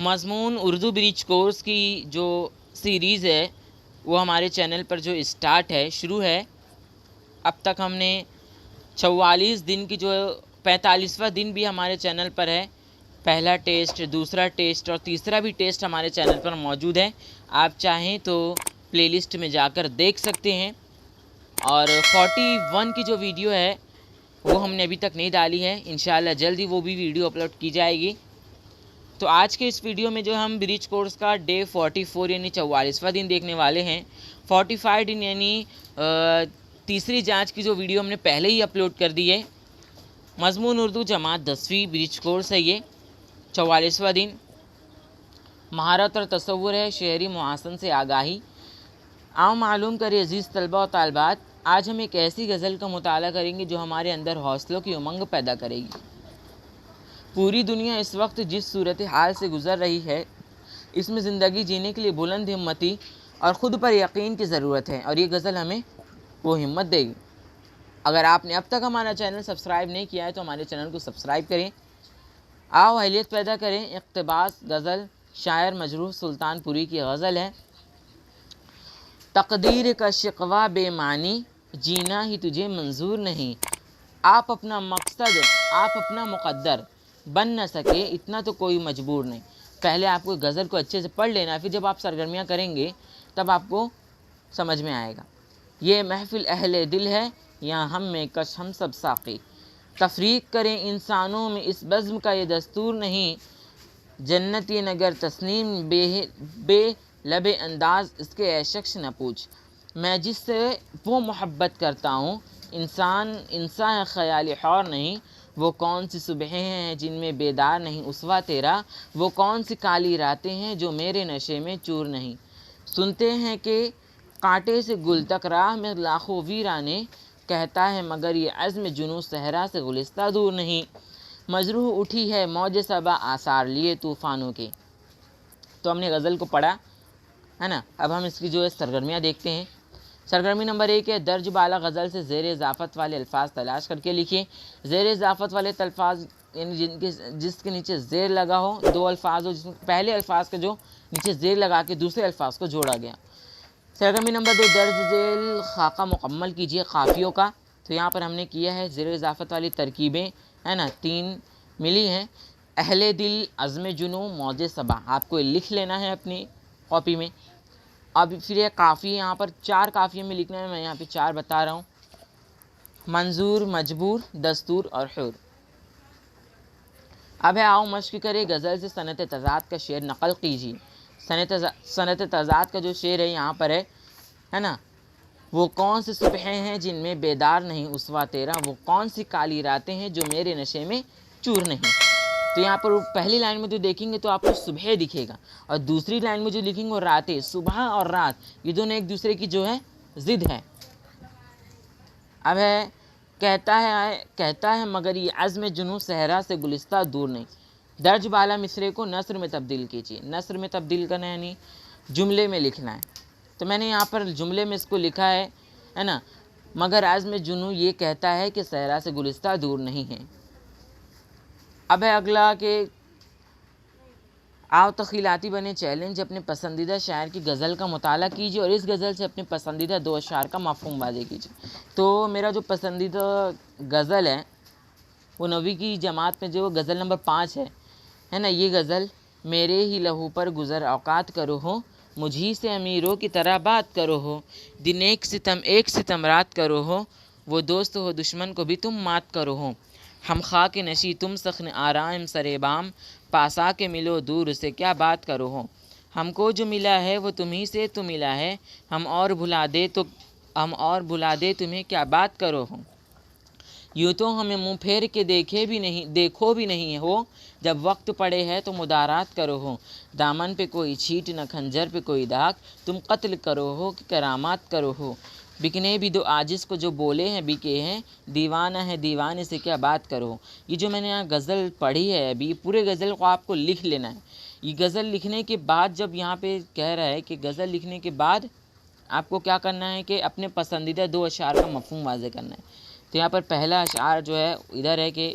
مضمون اردو برج کورس کی جو سیریز ہے وہ ہمارے چینل پر جو اسٹارٹ ہے، شروع ہے، اب تک ہم نے 44 دن کی جو 45واں دن بھی ہمارے چینل پر ہے۔ پہلا ٹیسٹ، دوسرا ٹیسٹ اور تیسرا بھی ٹیسٹ ہمارے چینل پر موجود ہے۔ آپ چاہیں تو پلے لسٹ میں جا کر دیکھ سکتے ہیں۔ اور 41 کی جو ویڈیو ہے وہ ہم نے ابھی تک نہیں ڈالی ہے، انشاءاللہ جلد ہی وہ بھی ویڈیو اپلوڈ کی جائے گی۔ تو آج کے اس ویڈیو میں جو ہم برج کورس کا ڈے 44 یعنی 44واں دن دیکھنے والے ہیں۔ 45 دن یعنی تیسری جانچ کی جو ویڈیو ہم نے پہلے ہی اپلوڈ کر دی ہے۔ مضمون اردو جماعت 10ویں برج کورس ہے یہ 44واں دن۔ مہارت اور تصور ہے، شہری محاسن سے آگاہی۔ آؤ معلوم کرے عزیز طلبہ و طالبات، آج ہم ایک ایسی غزل کا مطالعہ کریں گے جو ہمارے اندر حوصلوں کی امنگ پیدا کرے گی۔ پوری دنیا اس وقت جس صورتحال سے گزر رہی ہے، اس میں زندگی جینے کے لیے بلند ہمتی اور خود پر یقین کی ضرورت ہے، اور یہ غزل ہمیں وہ ہمت دے گی۔ اگر آپ نے اب تک ہمارا چینل سبسکرائب نہیں کیا ہے تو ہمارے چینل کو سبسکرائب کریں۔ آؤ اہلیت پیدا کریں۔ اقتباس غزل شاعر مجروح سلطان پوری کی غزل ہے۔ تقدیر کا شقوہ بے معنی، جینا ہی تجھے منظور نہیں۔ آپ اپنا مقصد، آپ اپنا مقدر بن نہ سکے، اتنا تو کوئی مجبور نہیں۔ پہلے آپ کو غزل کو اچھے سے پڑھ لینا، پھر جب آپ سرگرمیاں کریں گے تب آپ کو سمجھ میں آئے گا۔ یہ محفل اہل دل ہے، یہاں ہم میں کش ہم سب ساقی۔ تفریق کریں انسانوں میں اس بزم کا یہ دستور نہیں۔ جنت یہ نگر تسنیم بے لب انداز اس کے اے شخص نہ پوچھ۔ میں جس سے وہ محبت کرتا ہوں، انسان خیال حور نہیں۔ وہ کون سی صبحیں ہیں جن میں بیدار نہیں اسوا تیرا۔ وہ کون سی کالی راتیں ہیں جو میرے نشے میں چور نہیں۔ سنتے ہیں کہ کانٹے سے گل تک راہ میں لاکھوں ویرانے، کہتا ہے مگر یہ عزم جنوں صحرا سے گلستہ دور نہیں۔ مجروح اٹھی ہے موج صبا آثار لیے طوفانوں کے۔ تو ہم نے غزل کو پڑھا ہے نا، اب ہم اس کی جو ہے سرگرمیاں دیکھتے ہیں۔ سرگرمی نمبر 1 ہے درج بالا غزل سے زیر اضافت والے الفاظ تلاش کر کے لکھیں۔ زیر اضافت والے الفاظ یعنی جس کے نیچے زیر لگا ہو، 2 الفاظ ہو جس میں پہلے الفاظ کے جو نیچے زیر لگا کے دوسرے الفاظ کو جوڑا گیا۔ سرگرمی نمبر 2 درج ذیل خاکہ مکمل کیجیے قافیوں کا۔ تو یہاں پر ہم نے کیا ہے زیر اضافت والی ترکیبیں ہے نا 3 ملی ہیں۔ اہل دل، عزم جنوں، موج صبا، آپ کو لکھ لینا ہے اپنی کاپی میں۔ اب پھر یہ قافیے یہاں پر 4 قافیے میں لکھنا ہے، میں یہاں پہ 4 بتا رہا ہوں۔ منظور، مجبور، دستور اور حر۔ اب ہے آؤ مشق کرے غزل سے صنعت تضاد کا شعر نقل کیجیے۔ صنعت تضاد کا جو شعر ہے یہاں پر ہے نا، وہ کون سی صبحیں ہیں جن میں بیدار نہیں اسوا تیرا۔ وہ کون سی کالی راتیں ہیں جو میرے نشے میں چور نہیں۔ تو یہاں پر پہلی لائن میں جو دیکھیں گے تو آپ کو صبح دکھے گا، اور دوسری لائن میں جو لکھیں گے وہ راتیں۔ صبح اور رات یہ دونوں ایک دوسرے کی جو ہے ضد ہے۔ اب ہے کہتا ہے مگر یہ عزم جنوں صحرا سے گلستہ دور نہیں۔ درج بالا مصرے کو نثر میں تبدیل کیجیے۔ نثر میں تبدیل کرنا یعنی جملے میں لکھنا ہے۔ تو میں نے یہاں پر جملے میں اس کو لکھا ہے نا، مگر عزم جنوں یہ کہتا ہے کہ صحرا سے گلستہ دور نہیں ہے۔ اب ہے اگلا کہ آؤ تخیلاتی بنے چیلنج، اپنے پسندیدہ شاعر کی غزل کا مطالعہ کیجیے اور اس غزل سے اپنے پسندیدہ 2 اشعار کا مفہوم واضح کیجیے۔ تو میرا جو پسندیدہ غزل ہے وہ 9ویں کی جماعت میں جو غزل نمبر 5 ہے نا، یہ غزل میرے ہی لہو پر گزر اوقات کرو ہو، مجھی سے امیروں کی طرح بات کرو ہو، دن ایک ستم رات کرو ہو، وہ دوست ہو دشمن کو بھی تم مات کرو ہو، ہم خاک نشی تم سخن آرام سرے بام، پاس آ کے ملو دور سے کیا بات کرو ہو، ہم کو جو ملا ہے وہ تمہیں سے تو ملا ہے، ہم اور بھلا دے تمہیں کیا بات کرو ہو، یوں تو ہمیں منہ پھیر کے دیکھو بھی نہیں ہو، جب وقت پڑے ہے تو مدارات کرو ہو، دامن پہ کوئی چھیٹ نہ کھنجر پہ کوئی داغ، تم قتل کرو ہو کہ کرامات کرو ہو، بکنے بھی دو عاجز کو جو بولے ہیں بکے ہیں، دیوانہ ہے دیوانے سے کیا بات کرو۔ یہ جو میں نے یہاں غزل پڑھی ہے ابھی، پورے غزل کو آپ کو لکھ لینا ہے۔ یہ غزل لکھنے کے بعد جب یہاں پہ کہہ رہا ہے کہ غزل لکھنے کے بعد آپ کو کیا کرنا ہے کہ اپنے پسندیدہ 2 اشعار کا مفہوم واضح کرنا ہے۔ تو یہاں پر پہلا اشعار جو ہے ادھر ہے کہ